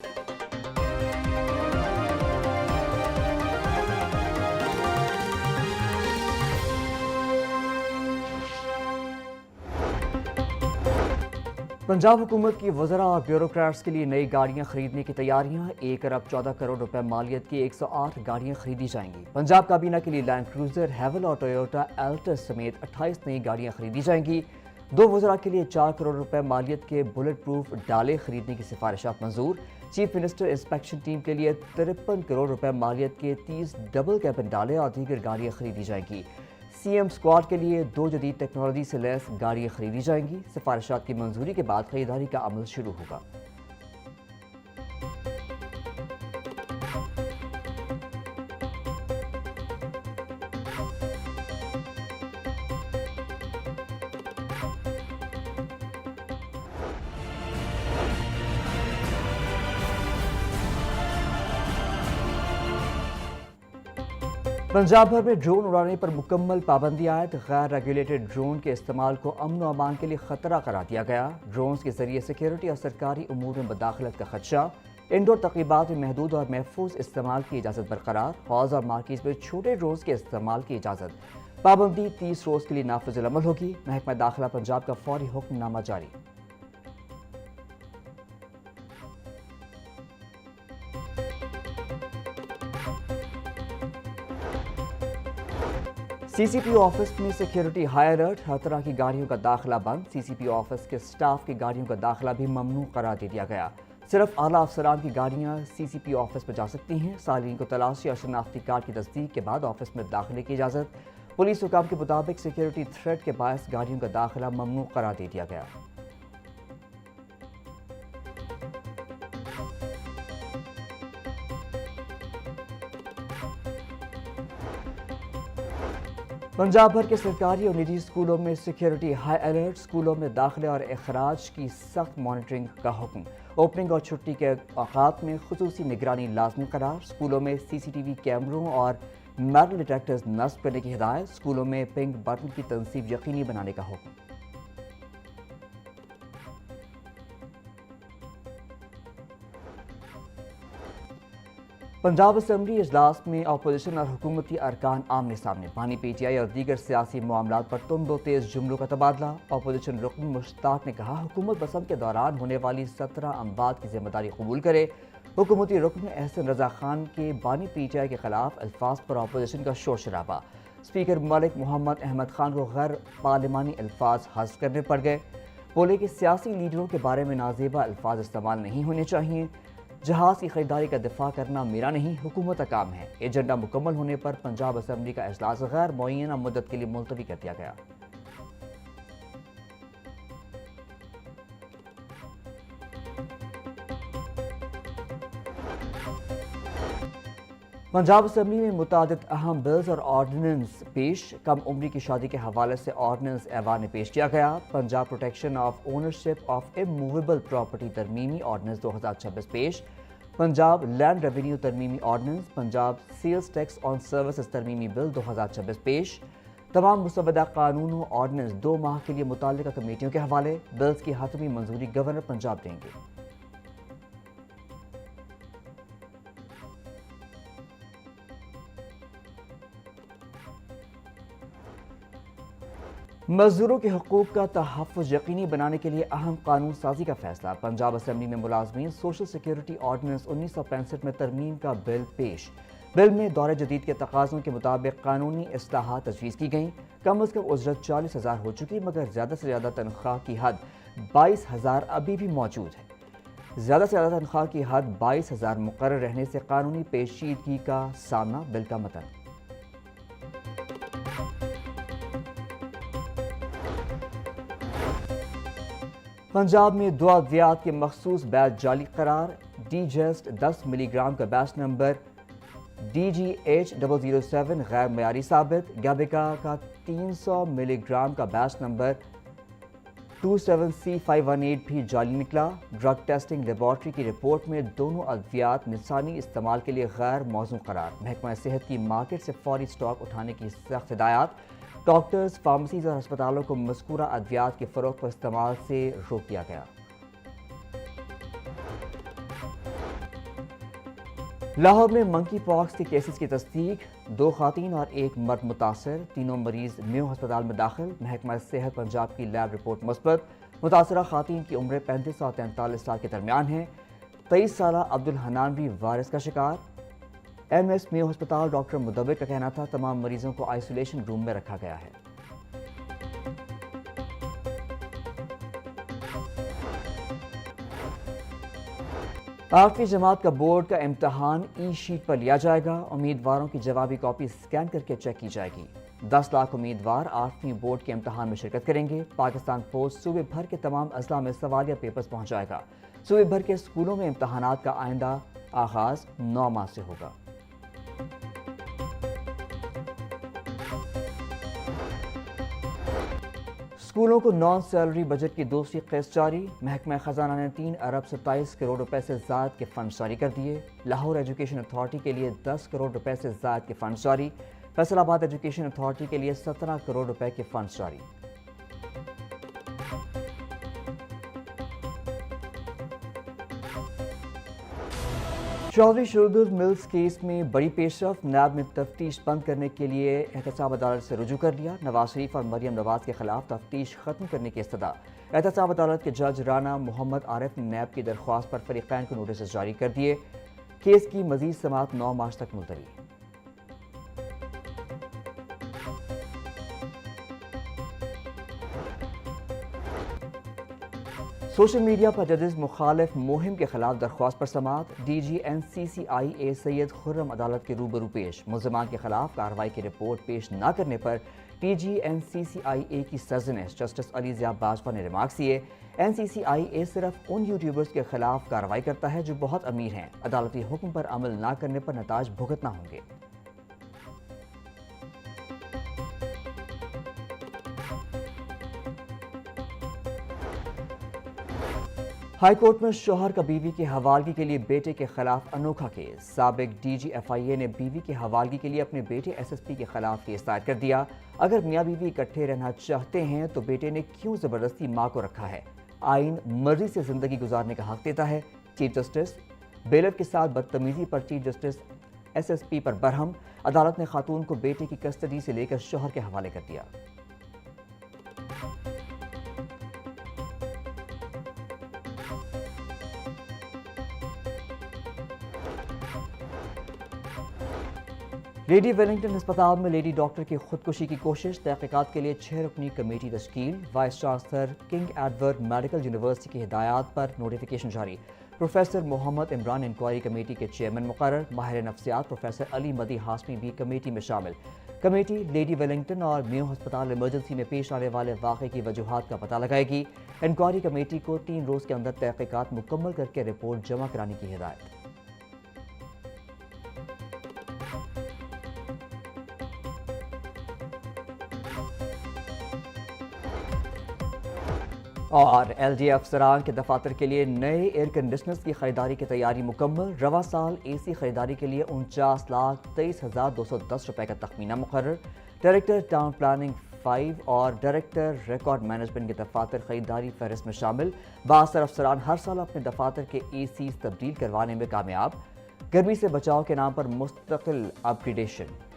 पंजाब हुकूमत की वज़रा और ब्यूरोक्रेट्स के लिए नई गाड़ियां खरीदने की तैयारियां। 1 अरब 14 करोड़ रुपए मालियत की 108 गाड़ियां खरीदी जाएंगी। पंजाब काबीना के लिए लैंड क्रूजर, हेवल और टोयोटा एल्टस समेत 28 नई गाड़ियां खरीदी जाएंगी। 2 वज़रा के लिए 4 करोड़ रुपए मालियत के बुलेट प्रूफ डाले खरीदने की सिफारिशात मंजूर। चीफ मिनिस्टर इंस्पेक्शन टीम के लिए 53 करोड़ रुपए मालियत के 30 डबल कैबिन डाले और दीगर गाड़ियां खरीदी जाएंगी। सीएम स्क्वाड के लिए 2 जदीद टेक्नोलॉजी से लैस गाड़ियां खरीदी जाएंगी। सिफारिशात की मंजूरी के बाद खरीदारी का अमल शुरू होगा। पंजाब भर में ड्रोन उड़ाने पर मुकम्मल पाबंदी आयद। गैर रेगुलेटेड ड्रोन के इस्तेमाल को अमन और अमान के लिए खतरा करार दिया गया। ड्रोन्स के जरिए सिक्योरिटी और सरकारी उमूर में मुदाखलत का खदशा। इंडोर तक़रीबात में महदूद और महफूज इस्तेमाल की इजाज़त बरकरार। हौज़ और मार्केट में छोटे ड्रोन्स के इस्तेमाल की इजाज़त। पाबंदी 30 रोज़ के लिए नाफिज़ अमल होगी। महकमा दाखिला पंजाब का फौरी हुक्मनामा जारी। सीसीपीओ ऑफिस में सिक्योरिटी हाई अलर्ट। हर तरह की गाड़ियों का दाखिला बंद। सीसीपीओ ऑफिस के स्टाफ की गाड़ियों का दाखिला भी ममनू करार दे दिया गया। सिर्फ आला अफसरान की गाड़ियां सीसीपीओ ऑफिस में जा सकती हैं। सालीन को तलाशी और शनाख्ती कार्ड की तस्दीक के बाद ऑफिस में दाखिले की इजाज़त। पुलिस हुकाम के मुताबिक सिक्योरिटी थ्रेट के बायस गाड़ियों का दाखिला ममनू करार दे दिया गया। पंजाब भर के सरकारी और निजी स्कूलों में सिक्योरिटी हाई अलर्ट। स्कूलों में दाखिले और अखराज की सख्त मॉनिटरिंग का हुक्म। ओपनिंग और छुट्टी के औकात में खुसूसी निगरानी लाजमी करार। स्कूलों में सीसीटीवी कैमरों और मेटल डिटेक्टर्स नस्ब करने की हिदायत। स्कूलों में पिंक बटन की तनसीब यकीनी बनाने का हुक्म। पंजाब असम्बली इजलास में अपोजिशन और हुकूमती अरकान आमने सामने। बानी पीटीआई और दीगर सियासी मामलात पर तुंद व तेज जुमलों का तबादला। अपोजिशन रुकन मुश्ताक ने कहा, हुकूमत पसंद के दौरान होने वाली 17 अमवात की जिम्मेदारी कबूल करे। हुकूमती रुकन एहसन रजा खान के बानी पीटीआई के खिलाफ अल्फाज पर अपोजिशन का शोर शराबा। स्पीकर मलिक मोहम्मद अहमद खान को गैर पार्लिमानी अल्फाज हज़फ करने पड़ गए। बोले कि सियासी लीडरों के बारे में नाजेबा अल्फाज इस्तेमाल नहीं होने चाहिए। जहाज की खरीदारी का दिफा करना मेरा नहीं, हुकूमत का काम है। एजेंडा मुकम्मल होने पर पंजाब असम्बली का इजलास गैर मुअय्यना मुद्दत के लिए मुलतवी कर दिया गया। पंजाब असम्बली में मुतादिद अहम बिल्स और ऑर्डिनेंस पेश। कम उम्री की शादी के हवाले से ऑर्डिनेंस ऐवान में पेश किया गया। Punjab protection of ownership of immovable property तरमीमी ऑर्डिनेंस 2026 पेश। पंजाब लैंड रेवेन्यू तरमीमी ordinance. Punjab sales tax on services तरमीमी बिल 2026 पेश। तमाम मुसवदा कानूनों ऑर्डिनेंस 2 माह के लिए मुताल्लिका कमेटियों के हवाले। बिल्स की हतमी मंजूरी गवर्नर पंजाब देंगे। मजदूरों के हुकूक का तहफ़्फ़ुज़ यकीनी बनाने के लिए अहम कानून साजी का फैसला। पंजाब असम्बली में मुलाजमीन सोशल सिक्योरिटी ऑर्डिनेंस 1965 में तरमीम का बिल पेश। बिल में दौर जदीद के तकाज़ों के मुताबिक कानूनी इस्लाहात तजवीज़ की गई। कम अज़ कम उजरत 40,000 हो चुकी, मगर ज़्यादा से ज़्यादा तनख्वाह की हद 22,000 अभी भी मौजूद है। ज़्यादा से ज़्यादा तनख्वाह की हद 22,000 मुकर्रर रहने से कानूनी पेचीदगी का सामना। बिल का मतन। पंजाब में 2 अद्वियात के मखसूस बैच जाली करार। डीजेस्ट 10 मिलीग्राम का बैच नंबर DGH007 गैर मयारी साबित। गैबिका का 300 मिलीग्राम का बैच नंबर 27C518 भी जाली निकला। ड्रग टेस्टिंग लेबॉर्ट्री की रिपोर्ट में दोनों अद्वियात इंसानी इस्तेमाल के लिए गैर मौजू करार। महकमा सेहत की मार्केट से फौरी स्टॉक उठाने की सख्त हिदायत। डॉक्टर्स, फार्मेसीज और अस्पतालों को मज़कूरा अद्वियात के फ़रोख्त व इस्तेमाल से रोक दिया गया। لاہور میں منکی پاکس کے کیسز کی تصدیق، 2 خواتین اور 1 مرد متاثر، تینوں مریض میو ہسپتال میں داخل، محکمہ صحت پنجاب کی لیب رپورٹ مثبت، متاثرہ خواتین کی عمریں 35 اور 43 سال کے درمیان ہیں۔ 23 سالہ عبدالحنان بھی وائرس کا شکار۔ ایم ایس میو ہسپتال ڈاکٹر مدبر کا کہنا تھا تمام مریضوں کو آئسولیشن روم میں رکھا گیا ہے۔ آٹھویں جماعت کا بورڈ کا امتحان ای شیٹ پر لیا جائے گا، امیدواروں کی جوابی کاپی اسکین کر کے چیک کی جائے گی۔ 10 لاکھ امیدوار 8ویں بورڈ کے امتحان میں شرکت کریں گے۔ پاکستان پوسٹ صوبے بھر کے تمام اضلاع میں سوالیہ پیپرز پہنچائے گا۔ صوبے بھر کے اسکولوں میں امتحانات کا آئندہ آغاز 9 ماہ سے ہوگا۔ اسکولوں کو نان سیلری بجٹ کی دوسری قسط جاری، محکمہ خزانہ نے 3 ارب 27 کروڑ روپے سے زائد کے فنڈ جاری کر دیے۔ لاہور ایجوکیشن اتھارٹی کے لیے 10 کروڑ روپے سے زائد کے فنڈ جاری، فیصل آباد ایجوکیشن اتھارٹی کے لیے 17 کروڑ روپے کے فنڈ جاری۔ چودھری شہردل ملز کیس میں بڑی پیش رفت، نیب نے تفتیش بند کرنے کے لیے احتساب عدالت سے رجوع کر لیا۔ نواز شریف اور مریم نواز کے خلاف تفتیش ختم کرنے کی استدعا۔ احتساب عدالت کے جج رانا محمد عارف نے نیب کی درخواست پر فریقین کو نوٹسز جاری کر دیے۔ کیس کی مزید سماعت 9 مارچ تک ملتوی۔ سوشل میڈیا پر ججز مخالف مہم کے خلاف درخواست پر سماعت، ڈی جی این سی سی آئی اے سید خرم عدالت کے روبرو پیش، ملزمان کے خلاف کارروائی کی رپورٹ پیش نہ کرنے پر ڈی جی این سی سی آئی اے کی سرزنش۔ جسٹس علی ضیاء باجوہ نے ریمارکس دیے، این سی سی آئی اے صرف ان یوٹیوبرز کے خلاف کارروائی کرتا ہے جو بہت امیر ہیں، عدالتی حکم پر عمل نہ کرنے پر نتائج بھگتنا ہوں گے۔ ہائی کورٹ میں شوہر کا بیوی کی حوالگی کے لیے بیٹے کے خلاف انوکھا کیس، سابق ڈی جی ایف آئی اے نے بیوی کی حوالگی کے لیے اپنے بیٹے ایس ایس پی کے خلاف کیس دائر کر دیا۔ اگر میاں بیوی اکٹھے رہنا چاہتے ہیں تو بیٹے نے کیوں زبردستی ماں کو رکھا ہے؟ آئین مرضی سے زندگی گزارنے کا حق دیتا ہے۔ چیف جسٹس بیلر کے ساتھ بدتمیزی پر chief justice S S P پر برہم، عدالت نے خاتون کو بیٹے کی کسٹڈی سے لے کر شوہر کے حوالے کر دیا۔ لیڈی ویلنگٹن ہسپتال میں لیڈی ڈاکٹر کی خودکشی کی کوشش، تحقیقات کے لیے 6 رکنی کمیٹی تشکیل، vice chancellor king Edward medical university کی ہدایات پر نوٹیفیکیشن جاری، پروفیسر محمد عمران انکوائری کمیٹی کے چیئرمین مقرر، ماہر نفسیات پروفیسر علی مدی ہاشمی بھی کمیٹی میں شامل۔ کمیٹی لیڈی ویلنگٹن اور میو ہسپتال ایمرجنسی میں پیش آنے والے واقعے کی وجوہات کا پتہ لگائے گی۔ انکوائری کمیٹی کو 3 روز کے اندر تحقیقات مکمل کر کے رپورٹ جمع کرانے کی ہدایت۔ اور ایل ڈی افسران کے دفاتر کے لیے نئے ایئر کنڈیشنرز کی خریداری کی تیاری مکمل، رواں سال اے سی خریداری کے لیے 49,23,210 روپے کا تخمینہ مقرر۔ ڈائریکٹر ٹاؤن پلاننگ 5 اور ڈائریکٹر ریکارڈ مینجمنٹ کے دفاتر خریداری فہرست میں شامل۔ 62 افسران ہر سال اپنے دفاتر کے اے سیز تبدیل کروانے میں کامیاب، گرمی سے بچاؤ کے نام پر مستقل اپ گریڈیشن۔